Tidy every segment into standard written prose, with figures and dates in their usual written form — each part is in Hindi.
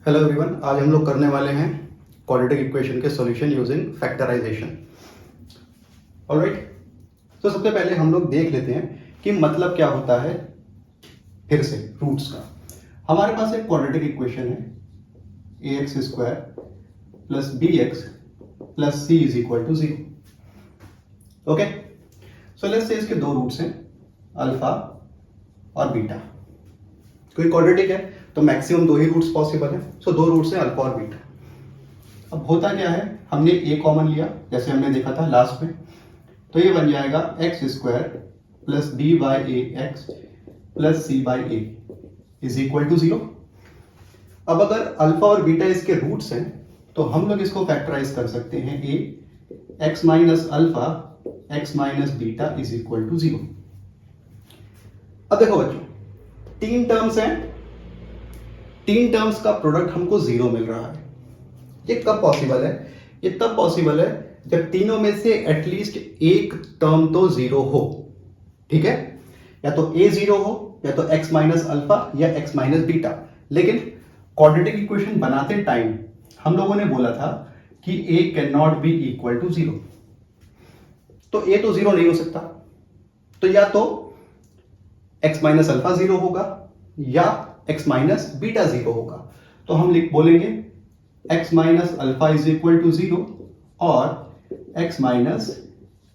हेलो एवरीवन, आज हम लोग करने वाले हैं क्वाड्रेटिक इक्वेशन के सॉल्यूशन यूजिंग फैक्टराइजेशन। ऑलराइट, तो सबसे पहले हम लोग देख लेते हैं कि मतलब क्या होता है। फिर से रूट्स का हमारे पास एक क्वाड्रेटिक इक्वेशन है ax square plus bx plus c is equal to 0। Okay, so let's say इसके दो रूट्स हैं अल्फा और बीटा। कोई क्वाड्रेटिक है तो मैक्सिमम दो ही रूट्स पॉसिबल है, सो दो रूट्स हैं अल्फा और बीटा। अब होता क्या है, हमने ए कॉमन लिया जैसे हमने देखा था लास्ट में, तो ये बन जाएगा x square plus b by a x plus c by a is equal to 0। अब अगर अल्फा और बीटा इसके रूट्स हैं तो हम लोग इसको फैक्टराइज कर सकते हैं a x minus alpha x minus beta is equal to 0। अब देखो बच्चों, तीन टर्म्स हैं, तीन टर्म्स का प्रोडक्ट हमको 0 मिल रहा है। ये कब पॉसिबल है? ये तब पॉसिबल है जब तीनों में से एटलीस्ट एक टर्म तो 0 हो। ठीक है, या तो a 0 हो या तो x माइनस अल्फा या x माइनस बीटा। लेकिन क्वाड्रेटिक इक्वेशन बनाते टाइम हम लोगों ने बोला था कि a can not be equal to 0, तो a तो 0 नहीं हो सकता, तो या तो x माइनस अल्फा 0 होगा या x माइनस बीटा 0 होगा। तो हम बोलेंगे x minus alpha is equal to 0 और x minus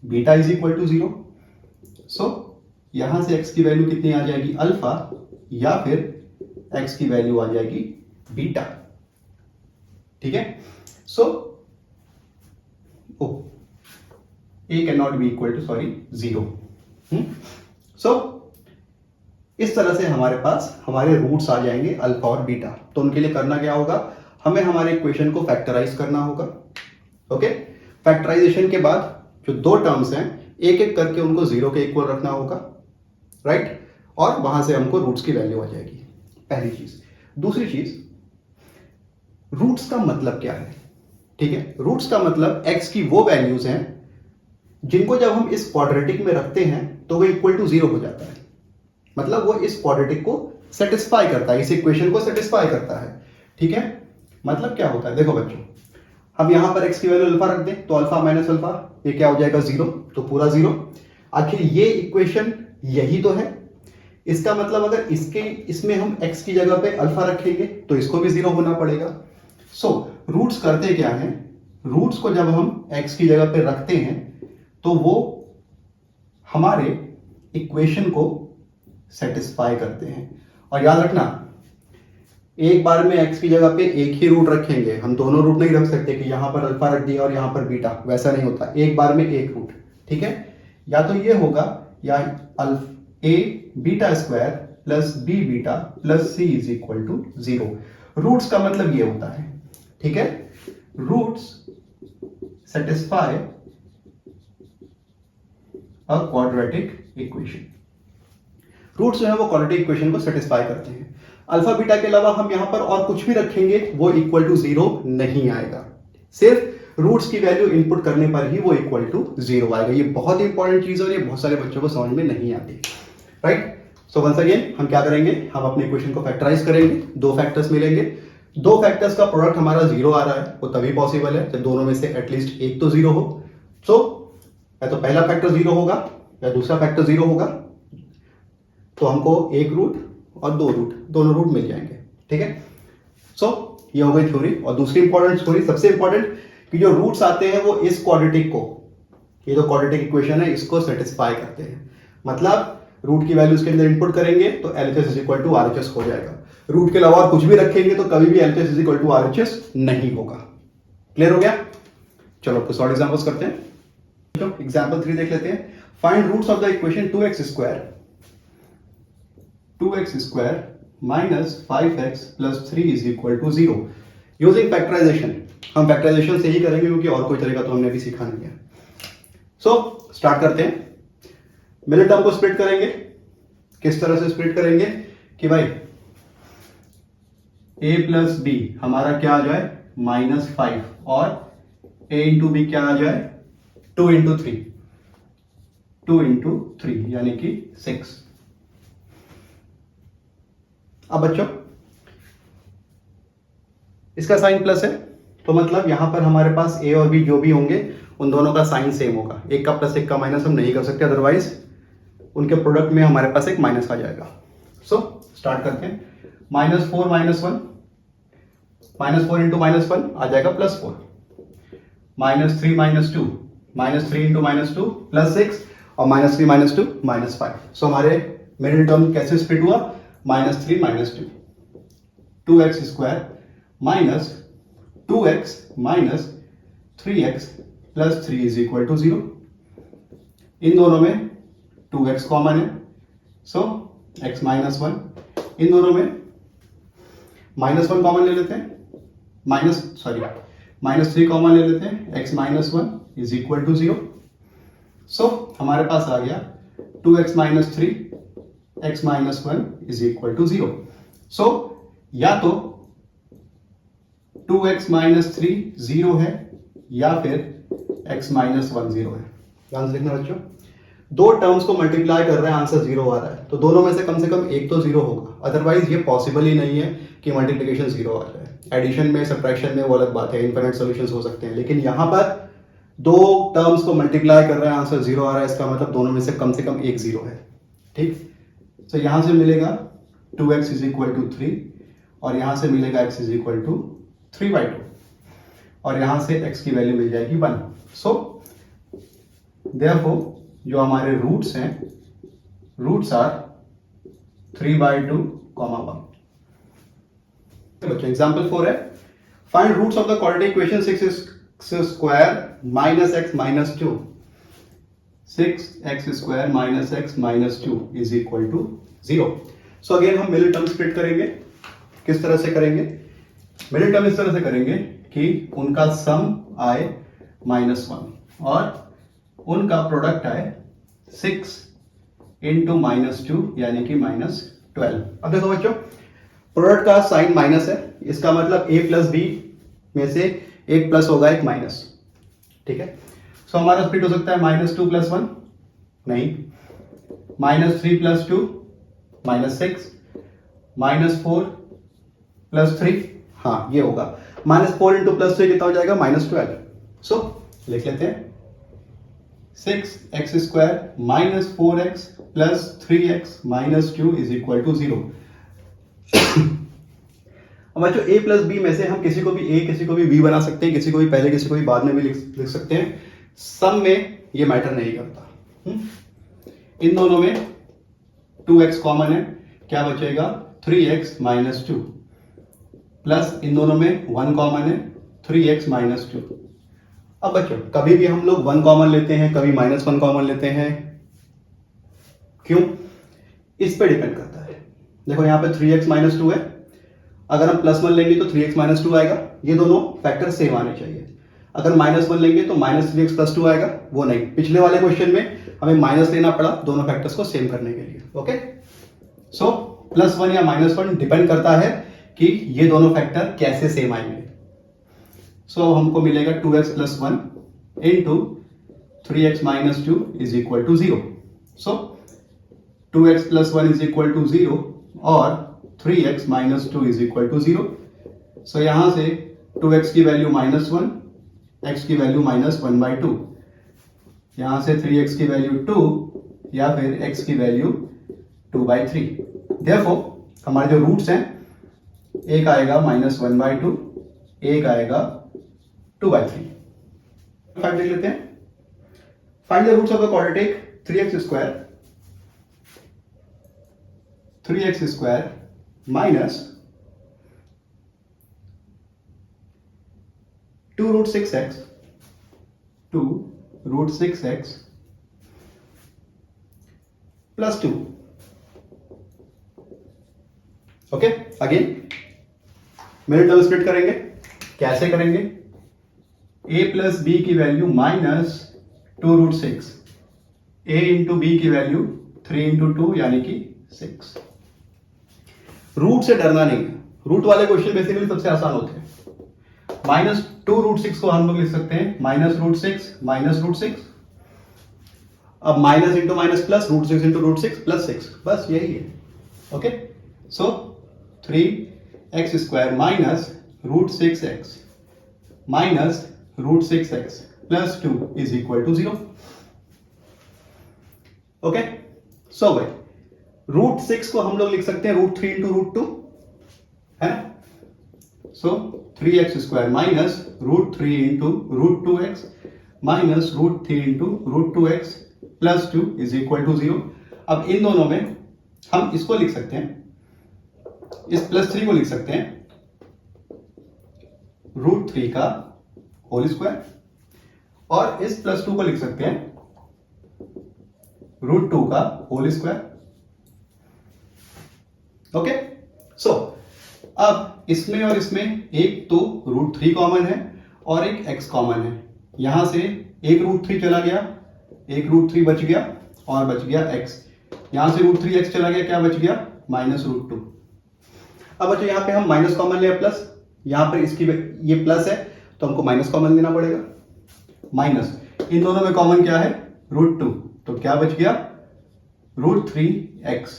beta is equal to 0। So यहां से x की वैल्यू कितनी आ जाएगी, अल्फा, या फिर x की वैल्यू आ जाएगी बीटा। ठीक है, so a can not be equal to 0। So इस तरह से हमारे पास हमारे रूट्स आ जाएंगे अल्फा और बीटा। तो उनके लिए करना क्या होगा, हमें हमारे इक्वेशन को फैक्टराइज करना होगा। ओके, फैक्टराइजेशन के बाद जो दो टर्म्स हैं एक एक करके उनको 0 के इक्वल रखना होगा, राइट, और वहां से हमको रूट्स की वैल्यू आ जाएगी। पहली चीज। दूसरी चीज, रूट्स का मतलब क्या है? ठीक है, रूट्स का मतलब x की वो वैल्यूज हैं जिनको जब हम इस क्वाड्रेटिक में रखते हैं तो वो इक्वल टू 0 हो जाता है। मतलब वो इस क्वाड्रेटिक को सेटिस्फाई करता है, इस इक्वेशन को सेटिस्फाई करता है। ठीक है, मतलब क्या होता है, देखो बच्चों, हम यहां पर x की वैल्यू अल्फा रख दें तो अल्फा माइनस अल्फा ये क्या हो जाएगा, 0, तो पूरा 0। आखिर ये इक्वेशन यही तो है। इसका मतलब अगर इसमें हम x की जगह पे अल्फा रखेंगे तो इसको भी 0 होना पड़ेगा। सो रूट्स करते क्या है, रूट्स को जब हम x की जगह पे रखते हैं तो वो हमारे इक्वेशन को सेटिस्फाई करते हैं। और याद रखना, एक बार में x की जगह पे एक ही रूट रखेंगे, हम दोनों रूट नहीं रख सकते कि यहां पर अल्फा रख दिया और यहां पर बीटा, वैसा नहीं होता, एक बार में एक रूट। ठीक है, या तो ये होगा या a beta square plus b beta plus c is equal to 0। Roots का मतलब ये होता है। ठीक है, roots satisfy a quadratic equation. Roots जो है वो क्वाड्रेटिक इक्वेशन को सेटिस्फाई करते हैं। अल्फा बीटा के अलावा हम यहां पर और कुछ भी रखेंगे वो इक्वल टू 0 नहीं आएगा, सिर्फ रूट्स की वैल्यू इनपुट करने पर ही वो इक्वल टू 0 आएगा। ये बहुत इंपॉर्टेंट चीज है और ये बहुत सारे बच्चों को समझ में नहीं आती, राइट। सो वंस अगेन हम क्या करेंगे, हम अपने इक्वेशन को फैक्टराइज करेंगे, दो फैक्टर्स मिलेंगे, दो फैक्टर्स का प्रोडक्ट हमारा 0 आ रहा है, वो तभी पॉसिबल है जब दोनों में से एटलीस्ट एक तो 0 हो। सो या तो पहला फैक्टर 0 होगा या दूसरा फैक्टर 0 होगा, तो हमको एक रूट और दो रूट, दोनों रूट मिल जाएंगे। ठीक है, सो ये हो गई थ्योरी। और दूसरी इंपॉर्टेंट थ्योरी, सबसे इंपॉर्टेंट, कि जो रूट्स आते हैं वो इस क्वाड्रेटिक को, ये जो क्वाड्रेटिक इक्वेशन है इसको सेटिस्फाई करते हैं। मतलब रूट की वैल्यू इसके अंदर इनपुट करेंगे तो LHS is equal to RHS हो जाएगा। रूट के अलावा कुछ भी रखेंगे तो कभी भी LHS is equal to RHS नहीं होगा। क्लियर हो गया? चलो कुछ और एग्जांपल्स करते हैं। एग्जांपल 3 देख लेते हैं। Find roots of the equation 2x square minus 5x plus 3 is equal to 0 using factorisation. हम फैक्टराइजेशन से ही करेंगे क्योंकि और कोई तरीका तो हमने अभी सीखा नहीं है। सो स्टार्ट करते हैं। मिडिल टर्म को स्प्लिट करेंगे। किस तरह से स्प्लिट करेंगे कि भाई a प्लस बी हमारा क्या आ जाए, -5, और a इंटू बी क्या आ जाए, 2 इंटू 3 यानी कि 6। अब बच्चों इसका साइन प्लस है, तो मतलब यहाँ पर हमारे पास ए और बी जो भी होंगे उन दोनों का साइन सेम होगा। एक का प्लस एक का माइनस हम नहीं कर सकते, अदरवाइज उनके प्रोडक्ट में हमारे पास एक माइनस आ जाएगा। सो स्टार्ट करते हैं। -4 -1, -4 इंटू -1 आ जाएगा +4, -3 -2, -3 इंटू -2 +6 और -3 -2 -5। सो हमारे मिडिल टर्म कैसे स्प्लिट हुआ? -3 -2, 2x square minus 2x minus 3x plus 3 is equal to 0। इन दोनों में 2x कॉमन है, सो x माइनस 1। इन दोनों में -1 कॉमन ले लेते हैं, -3 कॉमन ले लेते हैं, x minus 1 is equal to 0। So हमारे पास आ गया 2x minus 3, x minus 1 is equal to 0। So या तो 2x माइनस 3 0 है या फिर x माइनस 1 0 है। ध्यान से देखना बच्चों, दो टर्म्स को मल्टीप्लाई कर रहे हैं, आंसर 0 आ रहा है, तो दोनों में से कम एक तो 0 होगा, अदरवाइज ये पॉसिबल ही नहीं है कि मल्टीप्लिकेशन 0 आ जाए। एडिशन में, सब्ट्रैक्शन में वो अलग बात है, इनफिनिट सॉल्यूशंस हो सकते हैं, लेकिन यहां पर दो टर्म्स को मल्टीप्लाई कर रहे हैं, आंसर 0 आ रहा है, इसका मतलब दोनों में से कम एक 0 है। ठीक, तो यहां से मिलेगा 2x इज इक्वल टू 3 और यहां से मिलेगा x इज इक्वल टू 3/2 और यहां से x की वैल्यू मिल जाएगी 1। सो देयरफॉर जो हमारे रूट्स हैं, रूट्स आर 3/2, 1। बच्चों एग्जांपल 4 है, find roots of the quadratic equation 6x square minus x minus 2, 6x square minus x minus 2 is equal to 0। So again हम मिडिल टर्म स्प्लिट करेंगे। किस तरह से करेंगे? मिडिल टर्म इस तरह से करेंगे कि उनका सम आए -1 और उनका प्रोडक्ट आए 6 इंटू -2 यानी कि -12। अब देखो बच्चों, प्रोडक्ट का साइन माइनस है, इसका मतलब a प्लस बी में से एक प्लस होगा एक माइनस। ठीक है, सो हमारा स्प्लिट हो सकता है -2 + 1 नहीं, -3 + 2 -6, -4 + 3, हाँ ये होगा, -4 इंटू +3 कितना हो जाएगा? -12। सो लिख लेते हैं 6x square minus 4x plus 3x minus 2 is equal to 0। अब बच्चों a प्लस बी में से हम किसी को भी a किसी को भी b बना सकते हैं, किसी को भी पहले किसी को भी बाद में भी लिख सकते हैं, सम में ये मैटर नहीं करता। इन दोनों में 2x कॉमन है, क्या बचेगा? 3x माइनस 2 प्लस इन दोनों में 1 कॉमन है, 3x माइनस 2। अब बच्चों कभी भी हम लोग 1 कॉमन लेते हैं, कभी -1 कॉमन लेते हैं, क्यों? इस पे डिपेंड करता है। देखो यहाँ पे 3x माइनस 2 है, अगर हम +1 लेंगे तो 3x माइनस 2 आएगा, ये दोनों फैक्टर सेम आने चाहिए। अगर -1 लेंगे तो -3x + 2 आएगा, वो नहीं। पिछले वाले क्वेश्चन में हमें माइनस लेना पड़ा दोनों फैक्टर्स को सेम करने के लिए। ओके, सो +1 या -1 डिपेंड करता है कि ये दोनों फैक्टर कैसे सेम आएंगे। सो हमको मिलेगा 2x + 1 into 3x minus 2 is equal to 0। So 2x + 1 is equal to 0 और 3x minus 2 is equal to 0। So यहां से 2x की वैल्यू -1, x की वैल्यू -1/2, यहां से 3x की वैल्यू 2 या फिर x की वैल्यू 2/3। देयरफॉर हमारे जो रूट्स हैं, एक आएगा -1/2, एक आएगा 2/3। फाइंड देख लेते हैं। Find the roots of the quadratic 3x square minus 2√6x plus 2। Okay, again middle term split करेंगे। कैसे करेंगे? a प्लस बी की वैल्यू -2√6, a इंटू बी की वैल्यू 3 इंटू 2 यानी कि 6। रूट से डरना नहीं है, रूट वाले क्वेश्चन बेसिकली सबसे आसान होते हैं। -2√6 को हम लोग लिख सकते हैं -√6 अब minus into minus plus √6 into √6 plus 6, बस यही है। Okay, so 3x square minus root 6x minus root 6x plus 2 is equal to 0. Okay, so भाई रूट 6 को हम लोग लिख सकते हैं रूट 3 इंटू रूट 2, है ना. So 3x square minus root 3 into root 2x minus root 3 into root 2x plus 2 is equal to 0. अब इन दोनों में हम इसको लिख सकते हैं, इस प्लस 3 को लिख सकते हैं रूट 3 का होल स्क्वायर, और इस प्लस 2 को लिख सकते हैं रूट 2 का होल स्क्वायर. ओके, सो अब इसमें और इसमें एक तो रूट 3 कॉमन है और एक x कॉमन है. यहां से एक रूट 3 चला गया, एक रूट 3 बच गया और बच गया x. यहां से रूट 3x चला गया, क्या बच गया, माइनस रूट 2. अब बच्चों यहां पे हम माइनस कॉमन ले प्लस, यहां पर इसकी ये प्लस है तो हमको माइनस कॉमन लेना पड़ेगा. माइनस इन दोनों में कॉमन क्या है, रूट 2, तो क्या बच गया, root 3x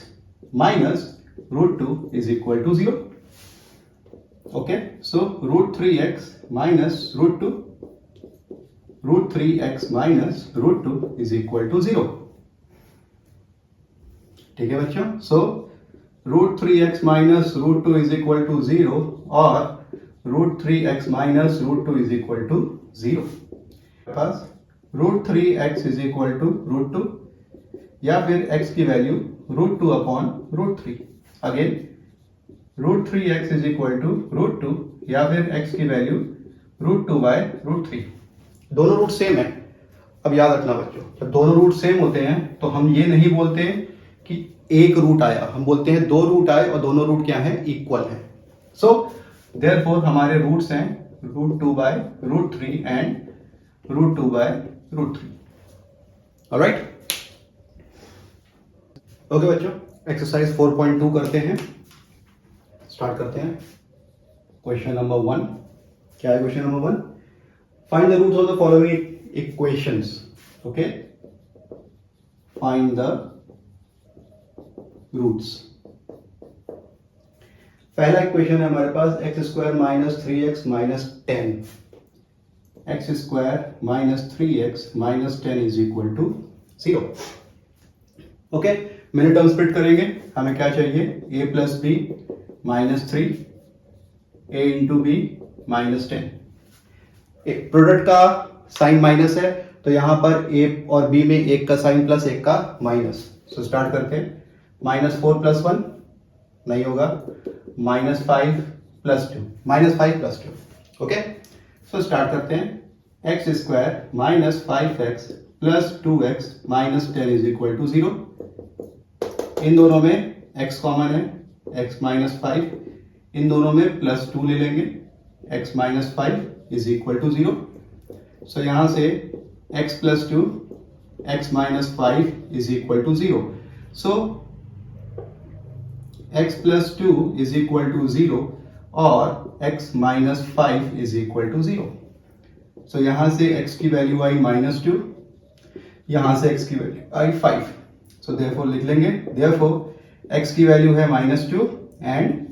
minus root 2 is equal to 0. Okay, so root 3x minus root 2, root 3x minus root 2 is equal to 0. ठीक है बच्चों, so root 3x minus root 2 is equal to 0 और root 3x minus root 2 is equal to 0. पास root 3x is equal to root 2 या फिर x की value root 2 upon root 3. Again root 3x is equal to root 2 या फिर x की वैल्यू रूट 2 बाय रूट 3. दोनों रूट सेम है. अब याद रखना बच्चों, जब दोनों रूट सेम होते हैं तो हम ये नहीं बोलते कि एक रूट आया, हम बोलते हैं दो रूट आए और दोनों रूट क्या है, इक्वल है. सो देयरफॉर हमारे रूट्स हैं root 2 by root 3 and root 2 by root 3. Alright, okay बच्चों, एक्सरसाइज 4.2 करते हैं, स्टार्ट करते हैं. क्वेश्चन नंबर 1, क्या है question number 1, find the roots of the following equations. Okay, find the roots. पहला इक्वेशन है हमारे पास x square minus 3x minus 10, x square minus 3x minus 10 is equal to 0. Okay, middle term split करेंगे. हमें क्या चाहिए, a plus b minus 3, a into b minus 10. Product का साइन माइनस है तो यहां पर a और b में एक का साइन प्लस एक का माइनस. सो स्टार्ट करते हैं. माइनस 4 प्लस 1 नहीं होगा, minus 5 plus 2, minus 5 plus 2. Okay, so start करते हैं. X square minus 5x plus 2x minus 10 is equal to 0. इन दोनों में x कॉमन है, x माइनस 5, इन दोनों में प्लस 2 ले लेंगे, x minus 5 is equal to 0. So यहां से x plus 2, x minus 5 is equal to 0. So x plus 2 is equal to 0 और x minus 5 is equal to 0. So यहां से x की वैल्यू आई माइनस 2, यहां से x की वैल्यू आई 5. सो देयरफॉर लिख लेंगे, देयरफॉर x की वैल्यू है माइनस 2 एंड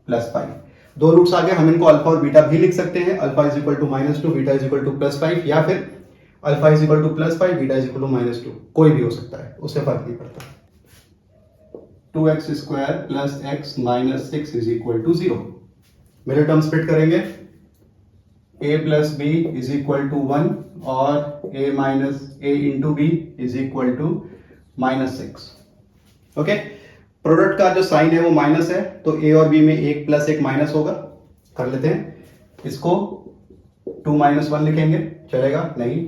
प्लस 5. दो रूट्स आ गए, हम इनको अल्फा और बीटा भी लिख सकते हैं. Alpha is equal to minus 2, beta is equal to plus 5, या फिर alpha is equal to plus 5, beta is equal to minus 2. कोई भी हो सकता है, उससे फर्क नहीं पड़ता. 2x square plus x minus 6 is equal to 0. Middle term split करेंगे. a plus B is equal to 1 और a minus a into B is equal to minus 6. Okay, product का जो साइन है वो माइनस है तो a और b में एक प्लस एक माइनस होगा. कर लेते हैं इसको. 2 माइनस 1 लिखेंगे, चलेगा नहीं.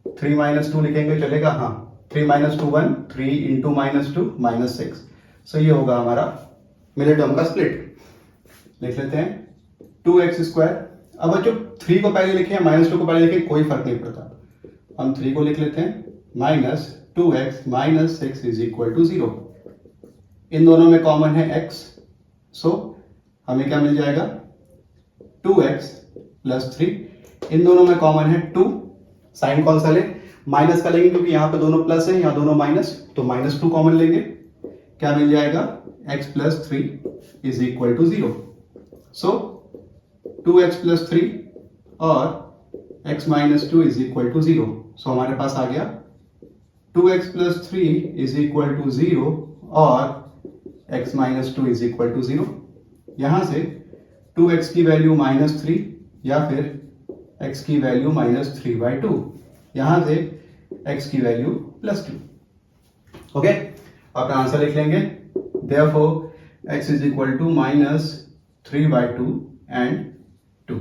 3 माइनस 2 लिखेंगे, चलेगा हाँ. 3 माइनस 2 1, 3 इंटू माइनस 2 माइनस 6. सो ये होगा हमारा मिडिल टर्म का स्प्लिट. लिख लेते हैं 2x स्क्वायर. अब बच्चों 3 को पहले लिखें या माइनस 2 को पहले लिखें, कोई फर्क नहीं पड़ता. हम 3 को लिख लेते हैं minus 2x minus 6 is equal to 0. इन दोनों में कॉमन है x, सो हमें क्या मिल जाएगा, 2x प्लस 3. इन दोनों में कॉमन है 2. साइन कौन सा ले, माइनस का लेंगे क्योंकि यहाँ पे दोनों प्लस है, यहाँ दोनों माइनस, तो माइनस 2 कॉमन लेंगे. क्या मिल जाएगा, x plus 3 is equal to 0. So 2x plus 3 और x minus 2 is equal to 0। So हमारे पास आ गया 2x plus 3 is equal to 0 और x minus 2 is equal to 0। यहां से 2x की वैल्यू माइनस 3 या फिर x की वैल्यू माइनस 3/2, यहां से x की वैल्यू प्लस 2। ओके, अपना आंसर लिख लेंगे। Therefore x is equal to minus 3/2 and 2।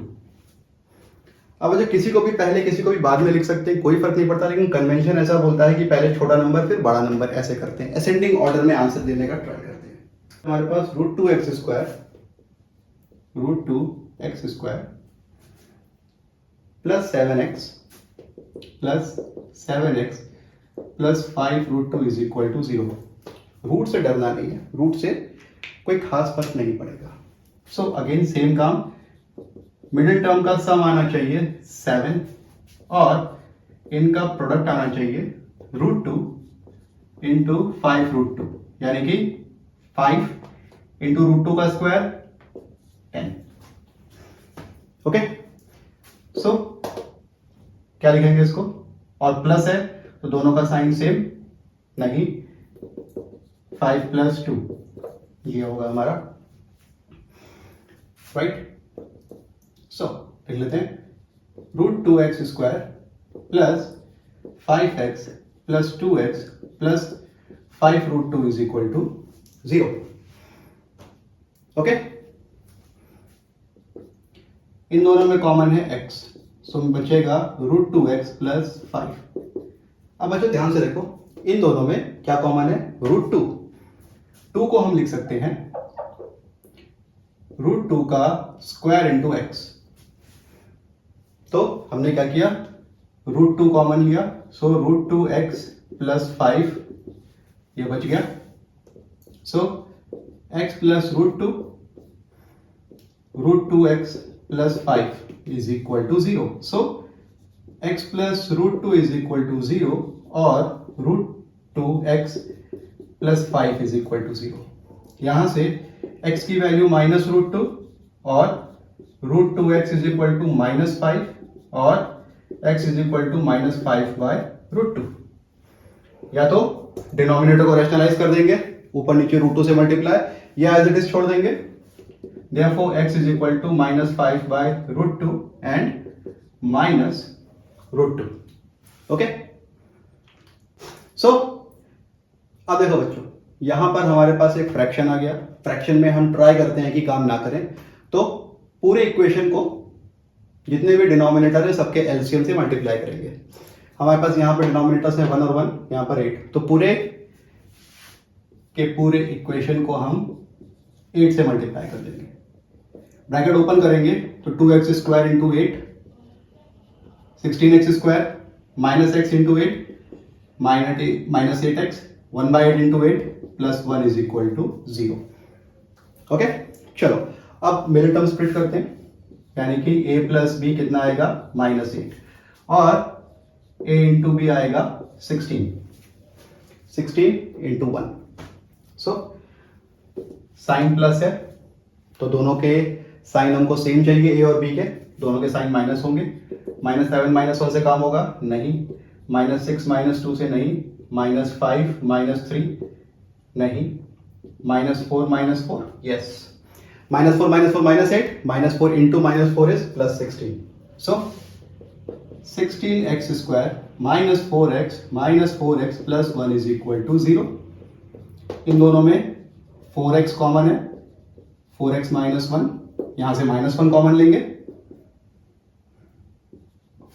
अब अगर किसी को भी पहले किसी को भी बाद में लिख सकते हैं, कोई फर्क नहीं पड़ता, लेकिन कन्वेंशन ऐसा बोलता है कि पहले छोटा नंबर फिर बड़ा नंबर, ऐसे करते हैं, असेंडिंग ऑर्डर में आंसर देने का ट्राई करते हैं। हमारे पास √2x² plus 7x plus 5√2 is equal to 0। Root से डरना नहीं है, रूट से कोई खास फर्क नहीं पड़ेगा। सो अगेन सेम काम, मिडिल टर्म का सम आना चाहिए 7 और इनका प्रोडक्ट आना चाहिए √2 इंटू 5√2, यानी कि 5 इंटू √2 का स्क्वायर 10। ओके, सो क्या लिखेंगे इसको, और प्लस है तो दोनों का साइन सेम नहीं, 5 प्लस 2 ये होगा हमारा, राइट। सो लिख लेते हैं √2x² plus 5x plus 2x plus 5√2 is equal to 0। Okay, इन दोनों में कॉमन है x, सो बचेगा √2x प्लस 5। अब बच्चों ध्यान से देखो, इन दोनों में क्या कॉमन है, √2 को हम लिख सकते हैं √2 का स्क्वायर इंटू x। तो हमने क्या किया, √2 कॉमन लिया, सो √2x प्लस 5 ये बच गया। So x plus √2x plus 5 is equal to 0। So x plus √2 is equal to 0 और √2x plus 5 is equal to 0। यहां से x की वैल्यू माइनस √2 और √2x is equal to minus 5 और x is equal to minus 5/√2। या तो डिनोमिनेटर को रैशनलाइज कर देंगे, ऊपर नीचे √2 से मल्टीप्लाई, या एज इट इज छोड़ देंगे। Therefore x is equal to minus 5/√2 and minus √2। Okay, सो अब देखो बच्चों, यहां पर हमारे पास एक फ्रैक्शन आ गया। फ्रैक्शन में हम ट्राई करते हैं कि काम ना करें, तो पूरे इक्वेशन को जितने भी डिनोमिनेटर है सबके एलसीएम से मल्टीप्लाई करेंगे। हमारे पास यहां पर डिनोमिनेटर्स है 1 और 1, यहां पर 8, तो पूरे के पूरे इक्वेशन को हम 8 से मल्टीप्लाई कर देंगे। ब्रैकेट ओपन करेंगे तो 2x² into 8 16x² minus x into 8 minus 8x 1/8 into 8 plus 1 is equal to 0। Okay, चलो अब मिडिल टर्म स्प्लिट करते हैं, यानी कि a प्लस b कितना आएगा, -8 और a इंटू b आएगा 16 इंटू 1। सो साइन प्लस है तो दोनों के साइन हमको सेम चाहिए, a और b के, दोनों के साइन माइनस होंगे। -7 -1 से काम होगा नहीं, -6 -2 से नहीं, -5 -3 नहीं, -4 -4 yes, -4 -4 -8 -4 into -4 is plus 16। So 16x² -4x plus 1 is equal to 0। इन दोनों में 4x कॉमन है, 4x -1, यहां से -1 कॉमन लेंगे,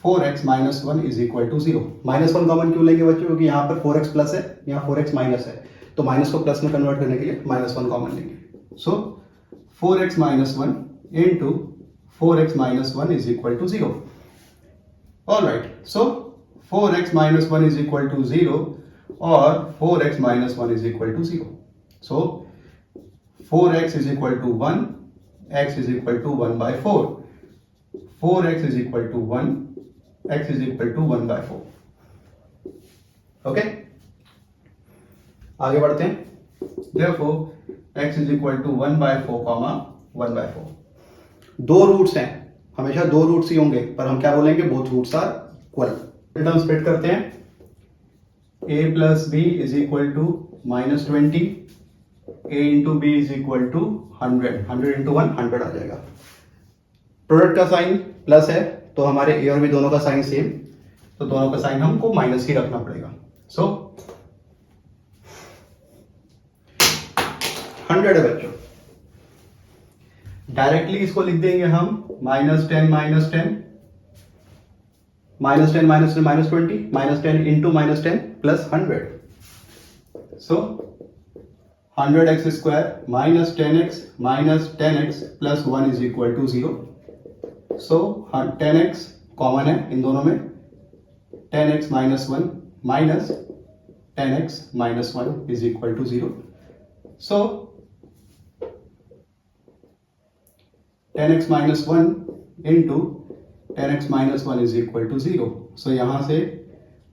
4x -1 is equal to 0। -1 common क्यों लेंगे बच्चों, क्योंकि यहां पर 4x प्लस है, यहां 4x माइनस है, तो माइनस को प्लस में कन्वर्ट करने के लिए -1 कॉमन लेंगे। So 4x -1 into 4x -1 is equal to 0। Alright, so 4x -1 is equal to 0 और 4x -1 is equal to 0। So 4x is equal to 1, x is equal to 1/4, 4x is equal to 1, x is equal to 1/4। Okay, आगे बढ़ते हैं। Therefore x is equal to 1/4, 1/4। दो रूट्स हैं, हमेशा दो रूट्स ही होंगे, पर हम क्या बोलेंगे, both roots are equal. Term split करते हैं, a plus B is equal to -20, a into B is equal to 100, 100 इंटू 1 100 आ जाएगा। प्रोडक्ट का साइन प्लस है तो हमारे ए और बी दोनों का साइन सेम, तो दोनों का साइन हमको माइनस ही रखना पड़ेगा। सो 100 है बच्चों, डायरेक्टली इसको लिख देंगे हम -10 -10 -10 -10 -20 -10 into -10 plus 100। So 100x square minus 10x minus 10x plus 1 is equal to 0। So 10x common है इन दोनों में, 10x minus 1 minus 10x minus 1 is equal to 0। So 10x minus 1 into 10x minus 1 is equal to 0। So यहां से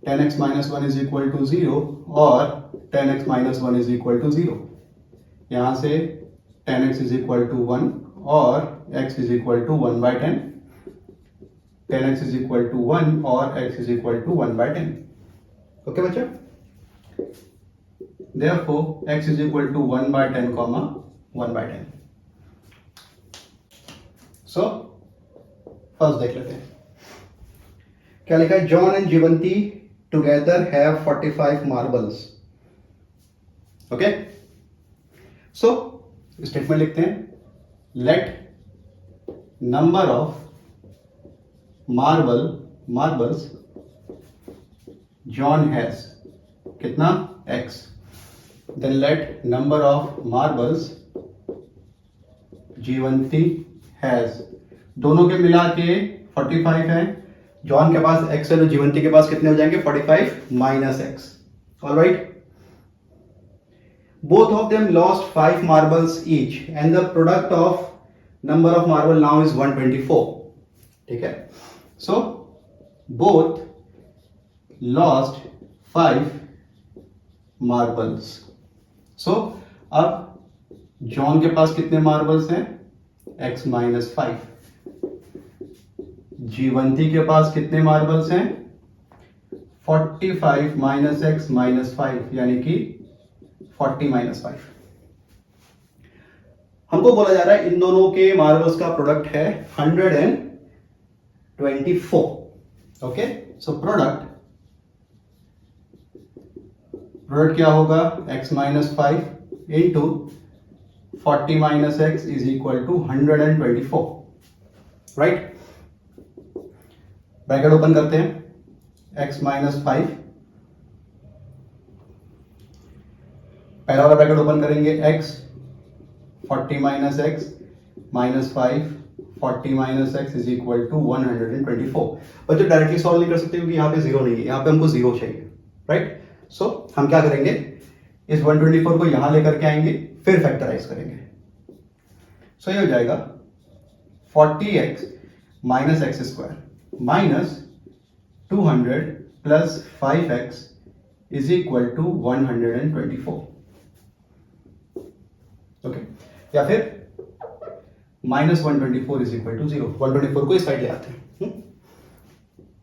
10x minus 1 is equal to 0 और 10x minus 1 is equal to 0। यहां से 10x इज इक्वल टू 1 और x is equal to 1 by 10, 10x is equal to 1 और x is equal to 1 by 10। Okay बच्चा, therefore x is equal to 1 by 10 comma 1 by 10। So first देख लेते हैं क्या लिखा है। John and Jivanti together have 45 marbles. Okay, so statement लिखते हैं, let number of marbles John has, कितना, x। Then let number of marbles जीवंती has, दोनों के मिला के 45 है। जॉन के पास x है तो जीवंती के पास कितने हो जाएंगे, 45 minus x। Alright, both of them lost 5 marbles each and the product of number of marble now is 124। ठीक है, so both lost 5 marbles। so अब जॉन के पास कितने मार्बल्स हैं, x माइनस 5। जीवंती के पास कितने मार्बल्स हैं, 45 माइनस x माइनस 5 यानी कि 40 माइनस 5। हमको बोला जा रहा है इन दोनों के मार्बल्स का प्रोडक्ट है 124। ओके, सो प्रोडक्ट क्या होगा, x minus 5 into 40 minus x is equal to 124। Right, bracket open करते हैं, x माइनस 5, पहला वाला ब्रैकेट ओपन करेंगे, x 40 minus x minus 5 40 minus x is equal to 124। बच्चों डायरेक्टली सॉल्व नहीं कर सकते क्योंकि यहाँ पे जीरो नहीं है, यहाँ पे हमको जीरो चाहिए। राइट, सो हम क्या करेंगे, इस 124 को यहां लेकर के आएंगे, फिर फैक्टराइज करेंगे। सो ये हो जाएगा 40x minus x square minus 200 plus 5x is equal to 124। Okay, या फिर माइनस 124 इज इक्वल टू 0। 124 को इस साइड ले आते हैं,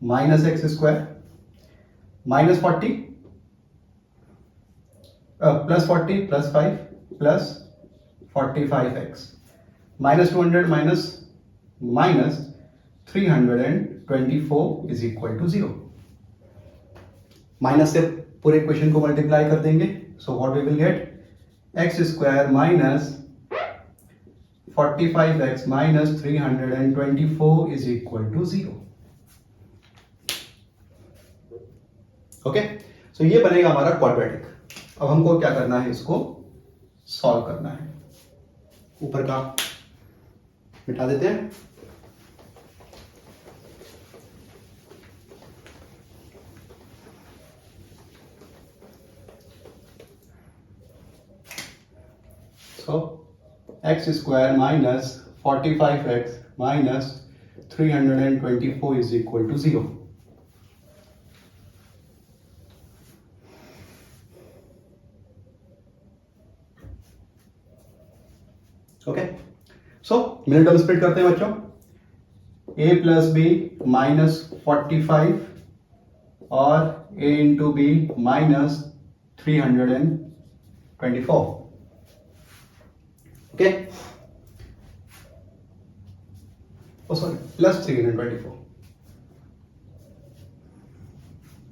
minus x square minus 40 plus 40 plus 5 plus 45x minus 200 minus minus 324 is equal to 0। Minus से पूरे इक्वेशन को मल्टीप्लाई कर देंगे, so what we will get, x square minus 45x minus 324 is equal to 0। Okay, so ये बनेगा हमारा क्वाड्रेटिक। अब हमको क्या करना है, इसको सॉल्व करना है। ऊपर का मिटा देते हैं, so x square minus 45x minus 324 is equal to 0। Okay, so middle term split करते हैं बच्चों। a प्लस बी -45 और a into B -324. Okay, sorry +324.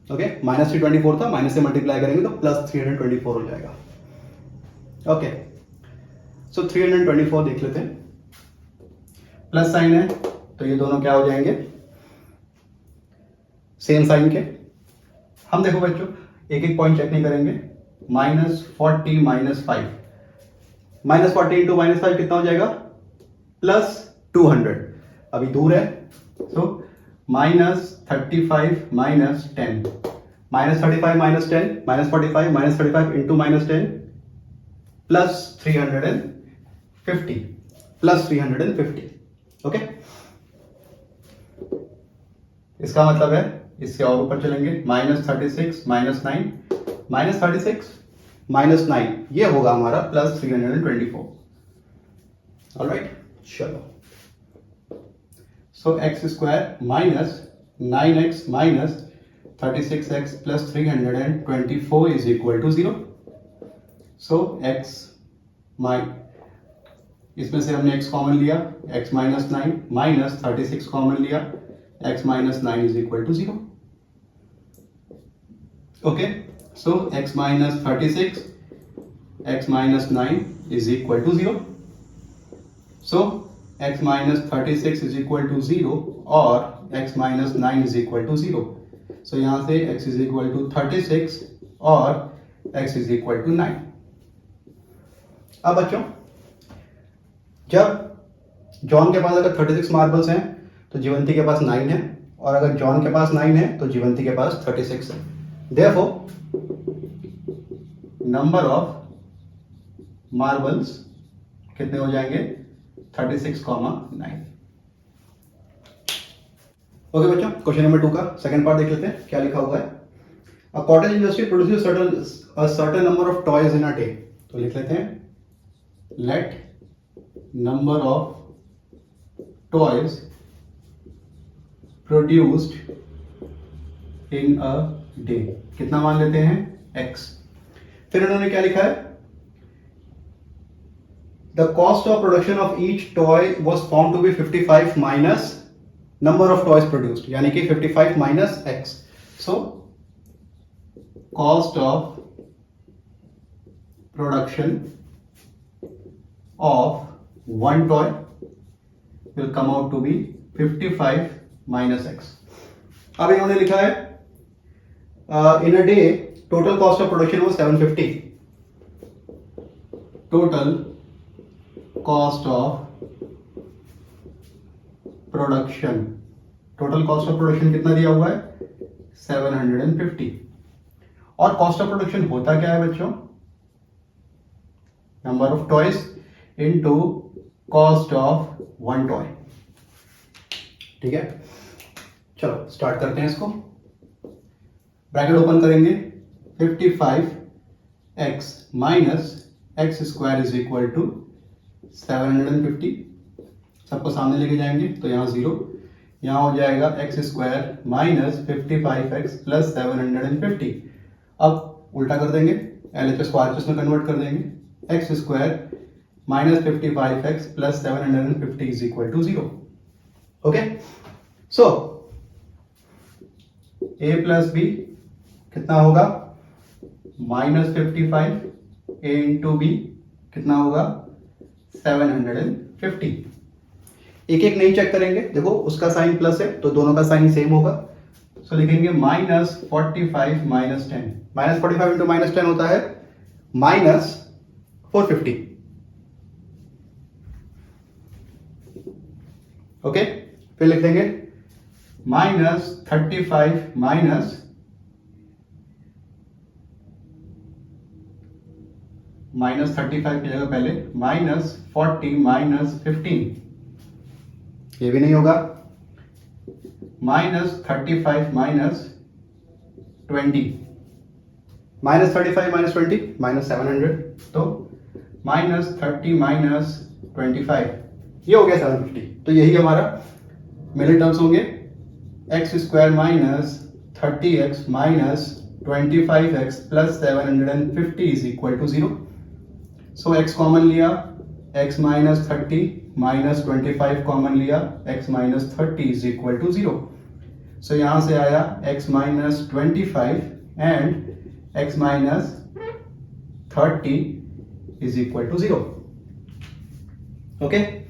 Okay, -324 था, माइनस से मल्टीप्लाई करेंगे तो +324 हो जाएगा. ओके, सो 324 देख लेते हैं. प्लस साइन है तो ये दोनों क्या हो जाएंगे, सेम साइन के. हम देखो बच्चों एक एक पॉइंट चेक नहीं करेंगे. -40 -5, -40 इंटू -5 कितना हो जाएगा, +200. अभी दूर है, सो -35 -10, -35 -10, -45 -35 इंटू -10 +350, +350. ओके, इसका मतलब है इससे और ऊपर चलेंगे. -36 -9, -36 -9, ये होगा हमारा +324. ऑलराइट, चलो. So x² -9x -36x +324 is equal to 0. So x इसमें से हमने x कॉमन लिया, x -9 -36 कॉमन लिया, x -9 is equal to 0. Okay, so x -36 x -9 is equal to 0. So x -36 is equal to 0 और x -9 is equal to 0. So यहां से x इज इक्वल टू 36 और x इज इक्वल टू 9. अब बच्चों जब जॉन के पास अगर 36 मार्बल्स हैं तो जीवंती के पास 9 है, और अगर जॉन के पास 9 है तो जीवंती के पास 36 है. देयरफॉर नंबर ऑफ मार्बल्स कितने हो जाएंगे, 36, 9. ओके बच्चों, क्वेश्चन नंबर 2 का सेकंड पार्ट देख लेते हैं. क्या लिखा हुआ है, a cottage industry produces certain number of toys in a day. तो लिख लेते हैं, let number of toys produced in a day, कितना मान लेते हैं, x. फिर इन्होंने क्या लिखा है, the cost of production of each toy was found to be 55 minus number of toys produced, यानी कि 55 minus x. So cost of production of one toy will come out to be 55 minus x. अब इन्होंने लिखा है in a day total cost of production was 750. Total cost of production, total cost of production कितना दिया हुआ है, 750. और cost of production होता क्या है बच्चों, number of toys into cost of one toy. ठीक है, चलो स्टार्ट करते हैं इसको. ब्रैकेट ओपन करेंगे, 55x minus x² is equal to 750. सबको सामने लेके जाएंगे तो यहाँ 0, यहाँ हो जाएगा x² माइनस 55x प्लस 750. अब उल्टा कर देंगे, LHS को RHS में कन्वर्ट कर देंगे. x² -55x plus 750 is equal to 0. Okay, so a plus b कितना होगा, -55, a into b कितना होगा, 750. एक एक नहीं चेक करेंगे, देखो उसका साइन प्लस है तो दोनों का साइन सेम होगा. सो लिखेंगे -45 -10, -45 इंटू -10 होता है -450. ओके, फिर लिख देंगे -35 माइनस -35 की जगह पहले -40 -15. ये भी नहीं होगा, -35 -20, -35 -20 -700. तो -30 -25, ये हो गया 750. तो यही हमारा मिडिल टर्म्स होंगे x square minus 30x minus 25x plus 750 is equal to 0। So x common लिया, x माइनस 30 माइनस 25 कॉमन लिया, x minus 30 is equal to 0। So यहां से आया x minus 25 and x minus 30 is equal to 0। Okay,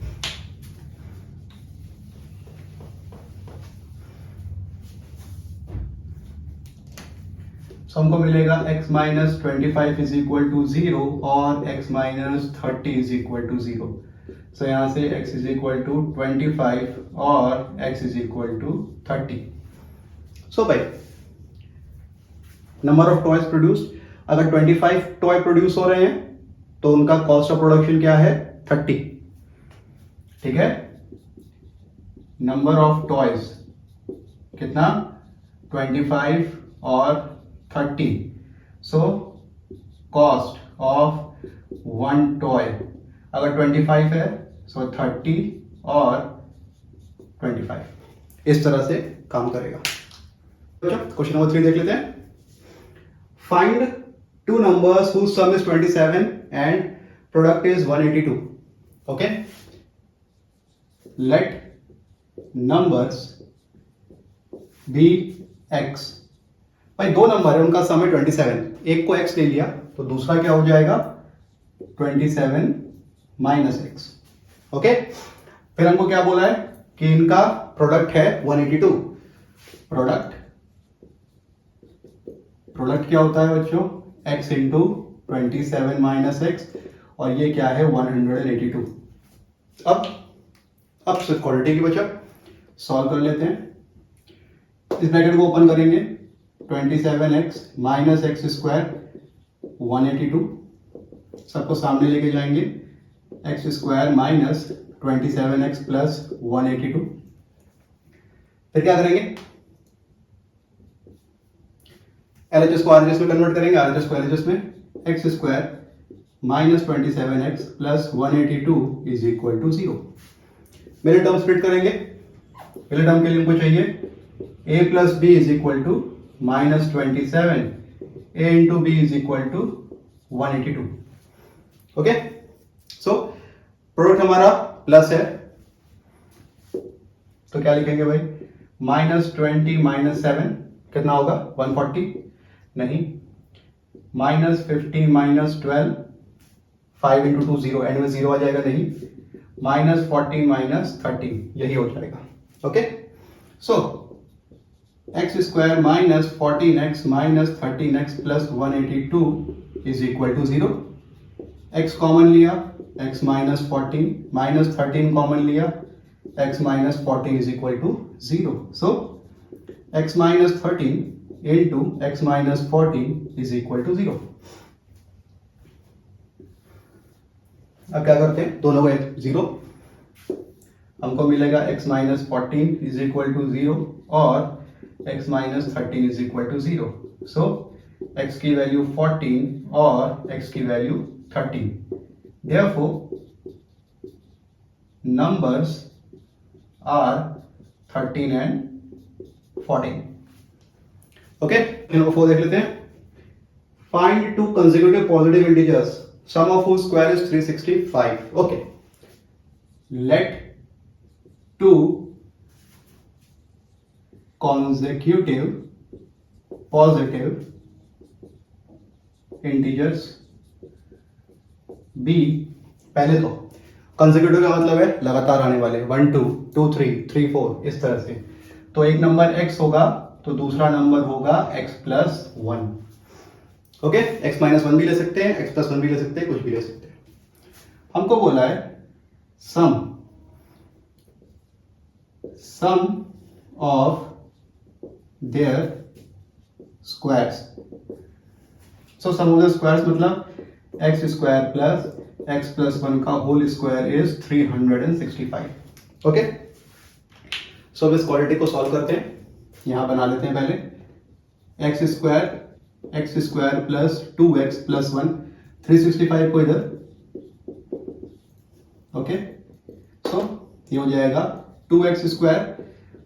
so हमको मिलेगा x minus 25 is equal to 0 और x minus 30 is equal to 0। So यहां से x इज इक्वल टू 25 और x इज इक्वल टू 30। सो भाई नंबर ऑफ टॉयज प्रोड्यूस्ड, अगर 25 टॉय प्रोड्यूस हो रहे हैं तो उनका कॉस्ट ऑफ प्रोडक्शन क्या है 30। ठीक है, नंबर ऑफ टॉयज कितना 25 और 30। सो कॉस्ट ऑफ वन टॉय अगर 25 है सो 30 और 25 इस तरह से काम करेगा। क्वेश्चन नंबर 3 देख लेते हैं। Find two numbers whose sum is 27 and product is 182. Okay, let numbers be x। भाई दो नंबर है, उनका सम है 27, एक को x ले लिया तो दूसरा क्या हो जाएगा 27 माइनस एक्स। ओके, फिर हमको क्या बोला है कि इनका प्रोडक्ट है 182। प्रोडक्ट क्या होता है बच्चों x इंटू 27 माइनस एक्स और ये क्या है 182। अब सिर्फ क्वांटिटी की बचा, सॉल्व कर लेते हैं। इस ब्रैकेट को ओपन करेंगे 27x माइनस एक्स स्क्वायर 182, सबको सामने लेके जाएंगे x square minus 27x plus 182। फिर क्या करेंगे एलएचएस को आरएचएस में कन्वर्ट करेंगे, आरएचएस को एलएचएस में x square minus 27x plus 182 is equal to 0। Middle term split करेंगे, मिडिल टर्म के लिए हमको चाहिए a plus B is equal to minus 27, a into B is equal to 182। Okay, so product हमारा प्लस है तो क्या लिखेंगे भाई माइनस 20 माइनस 7 कितना होगा 140, नहीं माइनस 15 माइनस 12 5 इंटू 2 0, एंड में 0 आ जाएगा, नहीं माइनस 40 माइनस 13 यही हो जाएगा। Okay, so x square minus 14x minus 13x plus 182 is equal to 0। x common लिया x माइनस 14 माइनस 13 कॉमन लिया x minus 14 is equal to 0। So x minus 13 into x minus 14 is equal to 0। अब क्या करते हैं दोनों को 0, हमको मिलेगा x minus 14 is equal to 0 और x minus 13 is equal to 0। So x की वैल्यू 14 और x की value 13। Therefore numbers are 13 and 14। Okay, number 4 देख लेते हैं। Find two consecutive positive integers sum of whose square is 365। Okay, let two consecutive positive integers b। पहले तो consecutive का मतलब है लगातार आने वाले 1 2 2 3 3 4 इस तरह से, तो एक नंबर x होगा तो दूसरा नंबर होगा x plus 1। Okay, x minus 1 भी ले सकते हैं, x प्लस 1 भी ले सकते हैं, कुछ भी ले सकते हैं। हमको बोला है सम of their squares। so sum of the squares मतलब x square plus x plus 1 का होल स्क्वायर इज 365। ओके, सो अब इस क्वालिटी को सॉल्व करते हैं, यहां बना लेते हैं पहले x square plus 2x plus 1 365 को इधर। ओके, सो ये हो जाएगा 2x square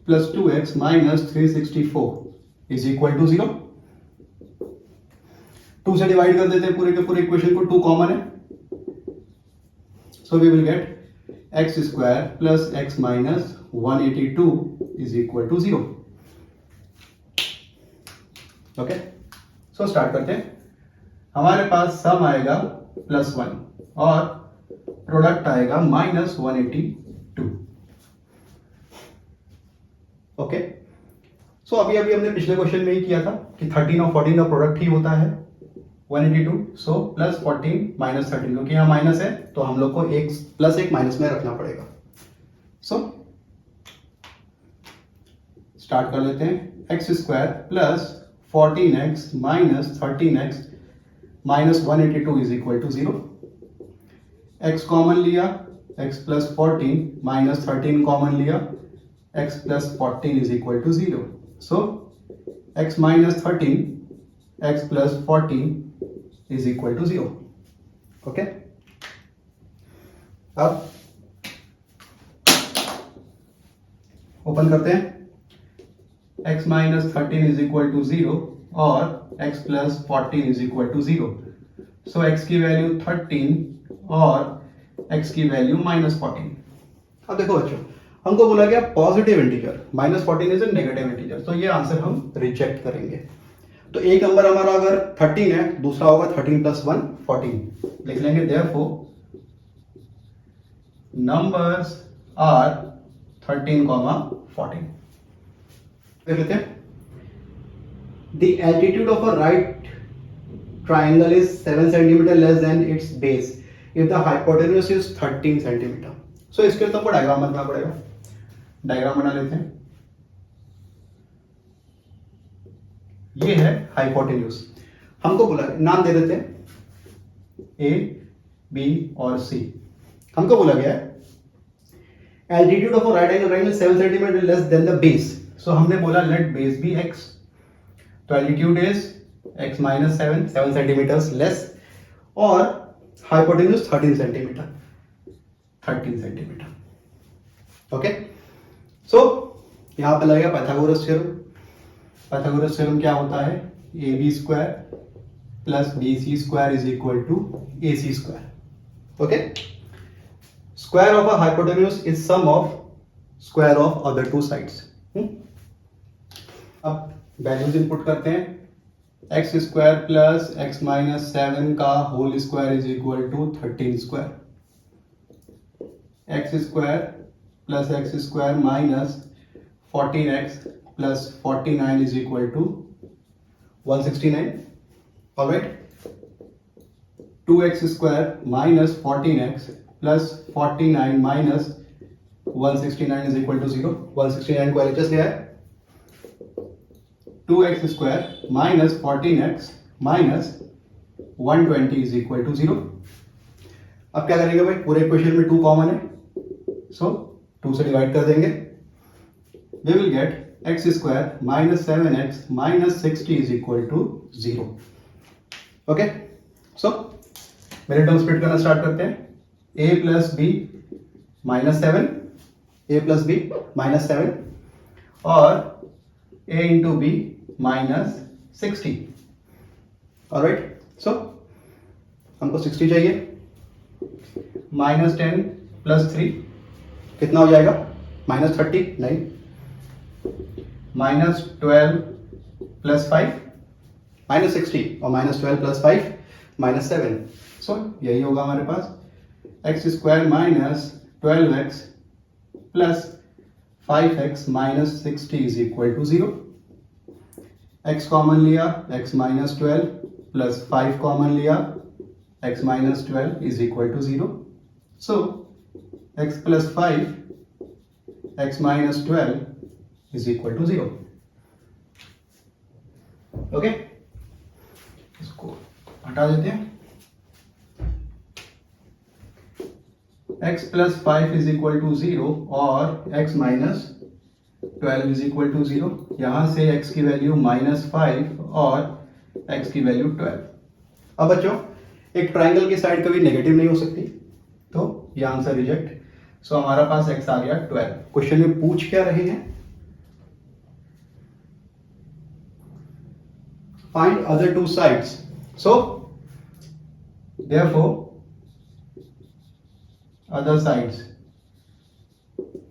plus 2x minus 364 is equal to 0। 2 से डिवाइड कर देते हैं पूरे के पूरे इक्वेशन को, 2 कॉमन है, so we will get x square plus x minus 182 is equal to 0। Okay, so start करते हैं। हमारे पास सम आएगा +1 और प्रोडक्ट आएगा -182। ओके, सो अभी हमने पिछले क्वेश्चन में ही किया था कि 13 और 14 का प्रोडक्ट ही होता है 182, सो +14 -13, क्योंकि यहाँ माइनस है तो हम लोग को एक प्लस एक माइनस में रखना पड़ेगा। सो स्टार्ट कर लेते हैं। X square plus 14x minus 13x minus 182 is equal to 0। x common लिया, x प्लस 14 माइनस 13 कॉमन लिया, x plus 14 is equal to 0। So x minus 13 x plus 14 is equal to 0। Okay, अब ओपन करते हैं। x minus 13 is equal to 0 और x plus 14 is equal to 0। So x की वैल्यू 13 और x की वैल्यू -14। अब देखो बच्चों, हमको बोला गया positive integer, -14 is a negative integer, तो ये आंसर हम रिजेक्ट करेंगे। तो एक नंबर हमारा अगर 13 है, दूसरा होगा 13 प्लस 1 14। लिख लेंगे देयरफॉर नंबर्स आर 13, 14। देख लेते हैं। The altitude of a right triangle is 7 centimeter less than its base if the hypotenuse is 13 centimeter. So इसके लिए तो हमको डायग्राम बनाना पड़ेगा। डायग्राम बना लेते हैं। ये है हाइपोटेन्यूज। हमको बोला, नाम दे देते हैं A, B और C। हमको बोला गया है altitude of a right angle triangle 7 centimeter less than the base. So हमने बोला let base be x. तो altitude is x minus 7 centimetres less और हाइपोटेन्यूज 13 सेंटीमीटर। ओके, सो यहां पे लगेगा पाइथागोरस थ्योरम। पाइथागोरस थ्योरम क्या होता है? ab square plus bc square is equal to ac square. Okay, square of a hypotenuse is sum of square of other two sides. अब वैल्यूज इनपुट करते हैं। X square plus x minus 7 का whole square is equal to 13 square. X square plus x square minus 14x plus 49 is equal to 169। Alright, 2x square minus 14x plus 49 minus 169 is equal to 0। 169 को LHS लिया है। 2x square minus 14x minus 120 is equal to 0। अब क्या करेंगे भाई, पूरे इक्वेशन में 2 कॉमन है, सो 2 से डिवाइड कर देंगे। We will get x square minus 7x minus 60 is equal to 0। Okay, so मेरे टर्म स्प्लिट करना स्टार्ट करते हैं। a plus b minus 7, a plus b minus 7 और a into b minus 60। Alright, so हमको 60 चाहिए। -10 प्लस 3 कितना हो जाएगा? -30 नहीं, -12 प्लस 5 -60 और -12 प्लस 5 -7। सो यही होगा हमारे पास x square minus 12x plus 5x minus 60 is equal to 0। x common लिया, x माइनस 12 प्लस 5 कॉमन लिया, x minus 12 is equal to 0। So x plus 5 x minus 12 is equal to 0। Okay, इसको हटा देते हैं। x plus 5 is equal to 0 और x minus 12 is equal to 0। यहां से x की वैल्यू -5 और x की वैल्यू 12। अब बच्चों, एक ट्राइंगल की साइड कभी नेगेटिव नहीं हो सकती, तो ये आंसर रिजेक्ट। सो हमारा पास x आ गया 12। क्वेश्चन में पूछ क्या रहे हैं? find other two sides. So therefore other sides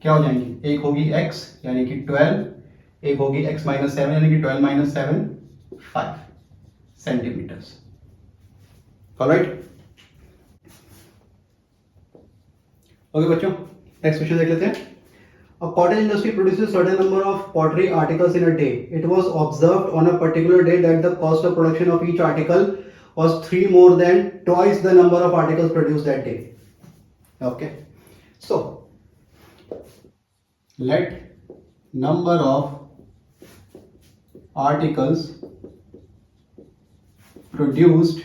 क्या हो जाएंगी, एक होगी x यानी कि 12, एक होगी x माइनस 7 यानी कि 12 माइनस 7 5 सेंटीमीटर्स. ऑलराइट. ओके बच्चों, नेक्स्ट क्वेश्चन देख लेते हैं. A cottage industry produces certain number of pottery articles in a day. It was observed on a particular day that the cost of production of each article was 3 more than twice the number of articles produced that day. Okay. So, let number of articles produced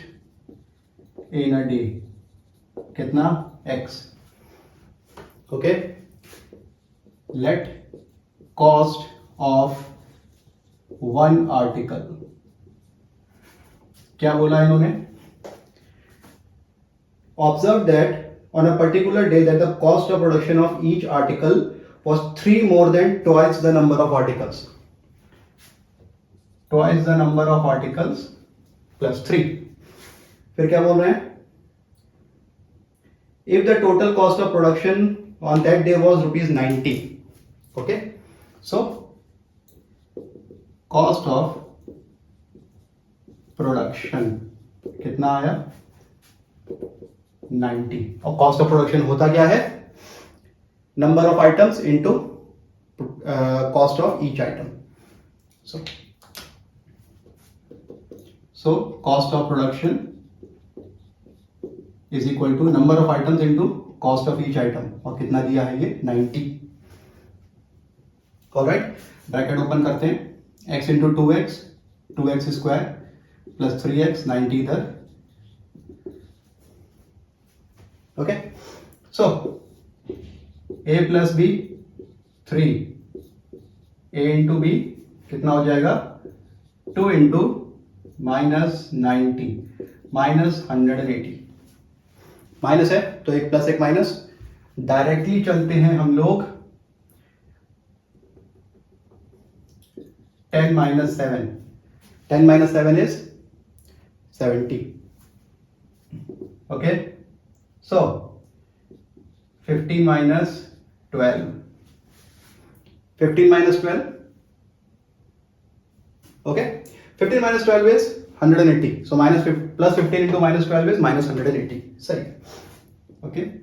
in a day कितना x. Okay. Let cost of one article, क्या बोला इन्होंने, observe that on a particular day that the cost of production of each article was 3 more than twice the number of articles. Twice the number of articles plus 3. फिर क्या बोल रहे हैं, if the total cost of production on that day was rupees 90. Okay, so cost of production कितना आया 90. और cost of production होता क्या है, number of items into cost of each item. So cost of production is equal to number of items into cost of each item. और कितना दिया है ये 90. ऑलराइट, ब्रैकेट ओपन करते हैं, x into 2x, 2x square plus 3x, 90 इधर. Okay, so a plus B 3, a into B कितना हो जाएगा 2 इंटू माइनस 90 माइनस 180. माइनस है तो एक प्लस एक माइनस, डायरेक्टली चलते हैं हम लोग 10 minus 7. 10 minus 7 is 70. Okay, so 15 minus 12. 15 minus 12. Okay, 15 minus 12 is 180. So plus 15 into minus 12 is minus 180. Sorry. Okay,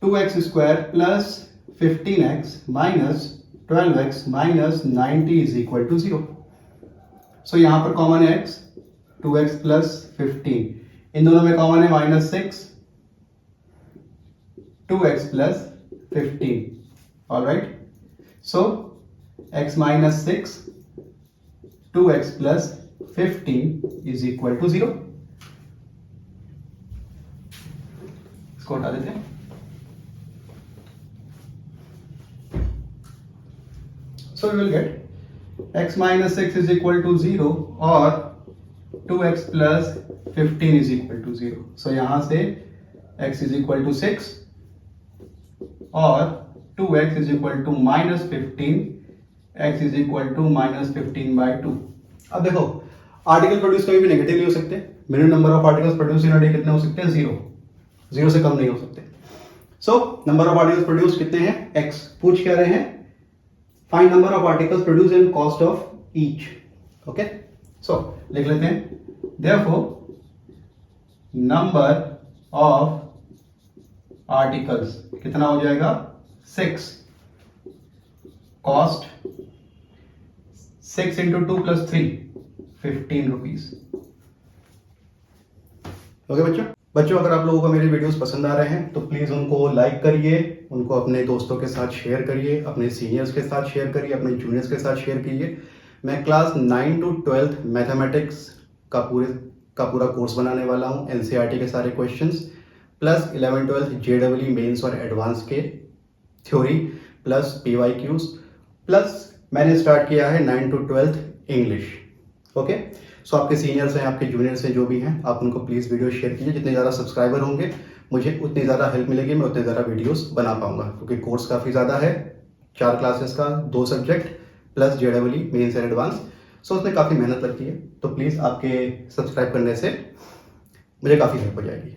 2x square plus 15x minus 12x minus 90 is equal to 0. So यहां पर कॉमन है x, 2x plus 15. इन दोनों में कॉमन है minus 6, 2x plus 15. Alright. So x minus 6, 2x plus 15 is equal to 0. इसको हटा देते हैं. So we will get x minus 6 is equal to 0 और 2x plus 15 is equal to 0. So यहाँ से x is equal to 6 और 2x is equal to minus 15, x is equal to minus 15 by 2. अब देखो, आर्टिकल प्रोड्यूस कभी भी नेगेटिव नहीं हो सकते. Minimum number of articles produce in a day कितने हो सकते हैं, 0. 0 से कम नहीं हो सकते. So number of articles produce कितने हैं, x. पूछ क्या रहे हैं, find number of articles produced and cost of each. Okay, so लिख लेते हैं, therefore number of articles कितना हो जाएगा 6, cost 6 into 2 plus 3, 15 rupees. Okay बच्चों, अगर आप लोगों को मेरे वीडियोस पसंद आ रहे हैं तो प्लीज़ उनको लाइक करिए, उनको अपने दोस्तों के साथ शेयर करिए, अपने सीनियर्स के साथ शेयर करिए, अपने जूनियर्स के साथ शेयर कीजिए. मैं क्लास 9 to 12 मैथमेटिक्स का पूरा कोर्स बनाने वाला हूँ. एनसीईआरटी के सारे क्वेश्चंस प्लस 11-12 जेईई मेंस और एडवांस के थ्योरी प्लस पीवाईक्यूज प्लस मैंने स्टार्ट किया है 9 to 12 इंग्लिश. ओके, सो आपके सीनियर्स हैं, आपके जूनियर्स हैं, जो भी हैं, आप उनको प्लीज़ वीडियो शेयर कीजिए. जितने ज़्यादा सब्सक्राइबर होंगे मुझे उतनी ज़्यादा हेल्प मिलेगी, मैं उतने ज़्यादा वीडियोस बना पाऊंगा, क्योंकि कोर्स काफ़ी ज़्यादा है, 4 क्लासेस का, 2 subject plus JEE mains and advance. So उसमें काफ़ी मेहनत लगती है, तो प्लीज़ आपके सब्सक्राइब करने से मुझे काफ़ी हेल्प हो जाएगी।